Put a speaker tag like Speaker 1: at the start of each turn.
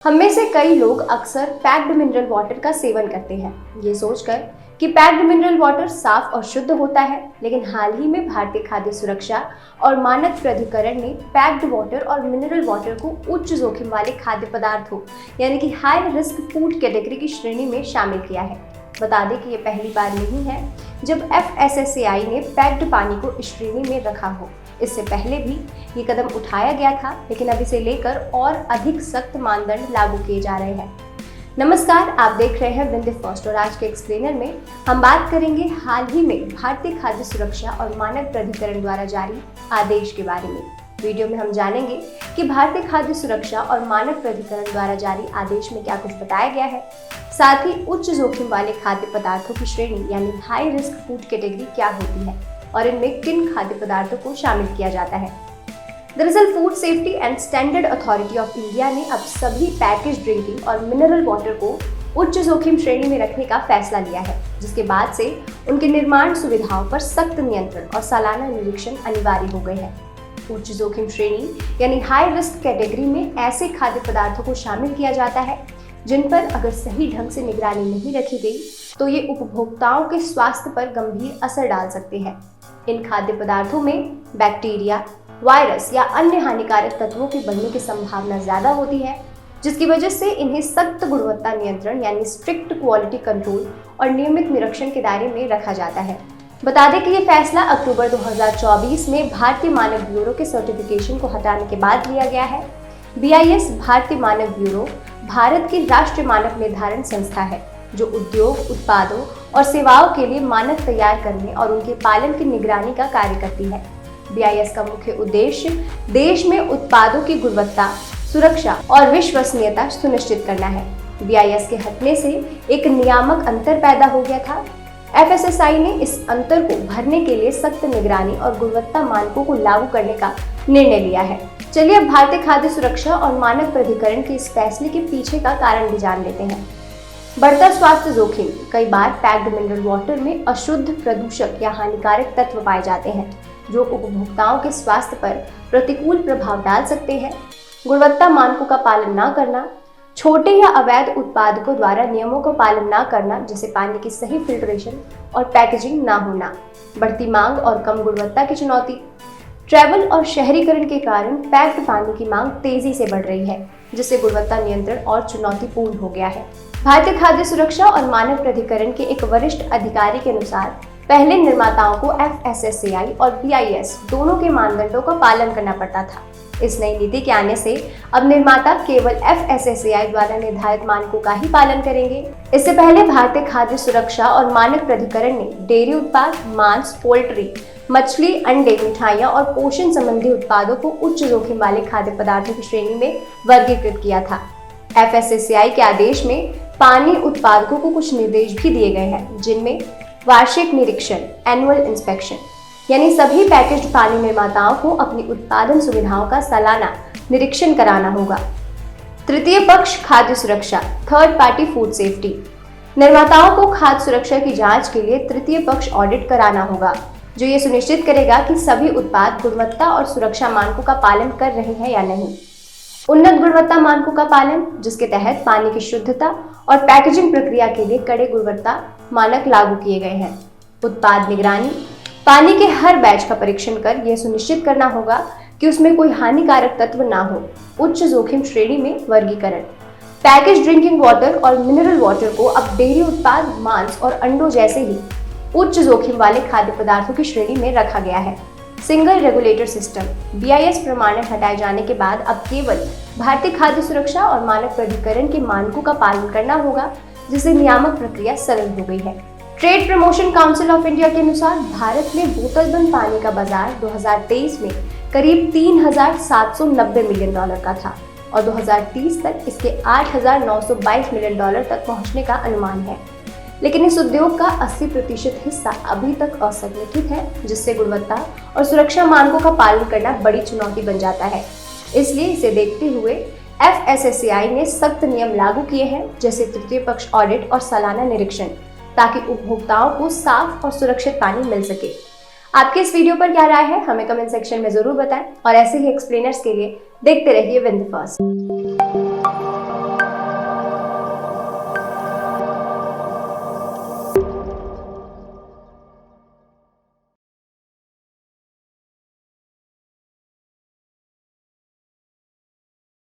Speaker 1: हम में से कई लोग अक्सर पैक्ड मिनरल वाटर का सेवन करते हैं, ये सोचकर कि पैक्ड मिनरल वाटर साफ और शुद्ध होता है। लेकिन हाल ही में भारतीय खाद्य सुरक्षा और मानक प्राधिकरण ने पैक्ड वाटर और मिनरल वाटर को उच्च जोखिम वाले खाद्य पदार्थों यानी कि हाई रिस्क फूड कैटेगरी की श्रेणी में शामिल किया है। बता दें कि ये पहली बार नहीं है जब FSSAI ने पैक्ड पानी को इस श्रेणी में रखा हो। इससे पहले भी ये कदम उठाया गया था, लेकिन अब इसे लेकर और अधिक सख्त मानदंड लागू किए जा रहे हैं। नमस्कार, आप देख रहे हैं विंद फर्स्ट और आज के एक्सप्लेनर में हम बात करेंगे हाल ही में भारतीय खाद्य सुरक्षा और मानक प्राधिकरण द्वारा जारी आदेश के बारे में। वीडियो में हम जानेंगे कि भारतीय खाद्य सुरक्षा और मानक प्राधिकरण द्वारा जारी आदेश में क्या कुछ बताया गया है, साथ ही उच्च जोखिम वाले खाद्य पदार्थों की श्रेणी यानी हाई रिस्क फूड कैटेगरी क्या होती है और इनमें किन खाद्य पदार्थों को शामिल किया जाता है। दरअसल food safety and standard authority of India ने अब सभी पैकेज ड्रिंकिंग और मिनरल वाटर को उच्च जोखिम श्रेणी में रखने का फैसला लिया है, जिसके बाद से उनके निर्माण सुविधाओं पर सख्त नियंत्रण और सालाना निरीक्षण अनिवार्य हो गए हैं। उच्च जोखिम श्रेणी यानी हाई रिस्क कैटेगरी में ऐसे खाद्य पदार्थों को शामिल किया जाता है जिन पर अगर सही ढंग से निगरानी नहीं रखी गई तो ये उपभोक्ताओं के स्वास्थ्य पर गंभीर असर डाल सकते हैं। इन खाद्य पदार्थों में बैक्टीरिया, वायरस या अन्य हानिकारक तत्वों के बढ़ने की संभावना ज्यादा होती है, जिसकी वजह से इन्हें सख्त गुणवत्ता नियंत्रण यानी स्ट्रिक्ट क्वालिटी कंट्रोल और नियमित निरीक्षण के दायरे में रखा जाता है। बता दें कि ये फैसला अक्टूबर 2024 में भारतीय मानक ब्यूरो के सर्टिफिकेशन को हटाने के बाद लिया गया है। BIS भारतीय मानक ब्यूरो भारत की राष्ट्रीय मानक निर्धारण संस्था है, जो उद्योग, उत्पादों और सेवाओं के लिए मानक तैयार करने और उनके पालन की निगरानी का कार्य करती है। BIS का मुख्य उद्देश्य देश में उत्पादों की गुणवत्ता, सुरक्षा और विश्वसनीयता सुनिश्चित करना है। BIS के हटने से एक नियामक अंतर पैदा हो गया था। FSSAI ने इस अंतर को भरने के लिए सख्त निगरानी और गुणवत्ता मानकों को लागू करने का निर्णय लिया है। चलिए अब भारतीय खाद्य सुरक्षा और मानक प्राधिकरण के इस फैसले के पीछे का कारण भी जान लेते हैं। बढ़ता स्वास्थ्य जोखिम। कई बार पैक्ड मिनरल वाटर में अशुद्ध, प्रदूषक या हानिकारक तत्व पाए जाते हैं, जो उपभोक्ताओं के स्वास्थ्य पर प्रतिकूल प्रभाव डाल सकते हैं। गुणवत्ता मानकों का पालन न करना, छोटे या अवैध उत्पादकों द्वारा नियमों का पालन न करना, जैसे पानी की सही फिल्ट्रेशन और पैकेजिंग न होना, बढ़ती मांग और कम गुणवत्ता की चुनौती। ट्रैवल और शहरीकरण के कारण पैक्ड पानी की मांग तेजी से बढ़ रही है, जिससे गुणवत्ता नियंत्रण और चुनौतीपूर्ण हो गया है। भारतीय खाद्य सुरक्षा और मानक प्राधिकरण के एक वरिष्ठ अधिकारी के अनुसार पहले निर्माताओं को FSSAI और BIS दोनों के मानदंडों का पालन करना पड़ता था। इस नई नीति के आने से अब निर्माता केवल FSSAI द्वारा निर्धारित मानकों का ही पालन करेंगे। इससे पहले भारतीय खाद्य सुरक्षा और मानक प्राधिकरण ने डेयरी उत्पाद, मांस, पोल्ट्री, मछली, अंडे, मिठाइयाँ और पोषण संबंधी उत्पादों को उच्च जोखिम वाले खाद्य पदार्थों की श्रेणी में वर्गीकृत किया था। FSSAI के आदेश में पानी उत्पादकों को कुछ निर्देश भी दिए गए हैं, जिनमें वार्षिक निरीक्षण, एनुअल इंस्पेक्शन, यानी सभी पैकेज्ड पानी निर्माताओं को अपनी उत्पादन सुविधाओं का सालाना निरीक्षण कराना होगा। तृतीय पक्ष खाद्य सुरक्षा, थर्ड पार्टी फूड सेफ्टी। निर्माताओं को खाद्य सुरक्षा की जांच के लिए तृतीय पक्ष ऑडिट कराना होगा, जो ये सुनिश्चित करेगा कि सभी उत्पाद गुणवत्ता और सुरक्षा मानकों का पालन कर रहे हैं या नहीं। उन्नत गुणवत्ता मानकों का पालन, जिसके तहत पानी की शुद्धता और पैकेजिंग प्रक्रिया के लिए कड़े गुणवत्ता मानक लागू किए गए हैं। उत्पाद निगरानी, पानी के हर बैच का परीक्षण कर यह सुनिश्चित करना होगा कि उसमें कोई हानिकारक तत्व ना हो। उच्च जोखिम श्रेणी में वर्गीकरण, पैकेज ड्रिंकिंग वाटर और मिनरल वाटर को अब डेयरी उत्पाद, मांस और अंडों जैसे ही उच्च जोखिम वाले खाद्य पदार्थों की श्रेणी में रखा गया है। सिंगल रेगुलेटर सिस्टम, BIS प्रमाणन हटाए जाने के बाद अब केवल भारतीय खाद्य सुरक्षा और मानक प्राधिकरण के मानकों का पालन करना होगा, जिससे नियामक प्रक्रिया सरल हो गई है। Trade promotion council of India के अनुसार भारत में बोतलबंद पानी का बाजार 2023 में करीब $3,790 मिलियन का था और 2030 तक इसके $8,922 मिलियन तक पहुंचने का अनुमान है। लेकिन इस उद्योग का 80% हिस्सा अभी तक असंगठित है, जिससे गुणवत्ता और सुरक्षा मानकों का पालन करना बड़ी चुनौती बन जाता है। इसलिए इसे देखते हुए FSSAI ने सख्त नियम लागू किए हैं, जैसे तृतीय पक्ष ऑडिट और सालाना निरीक्षण, ताकि उपभोक्ताओं को साफ और सुरक्षित पानी मिल सके। आपके इस वीडियो पर क्या राय है, हमें कमेंट सेक्शन में जरूर बताएं और ऐसे ही एक्सप्लेनर्स के लिए देखते रहिए विंद फर्स्ट।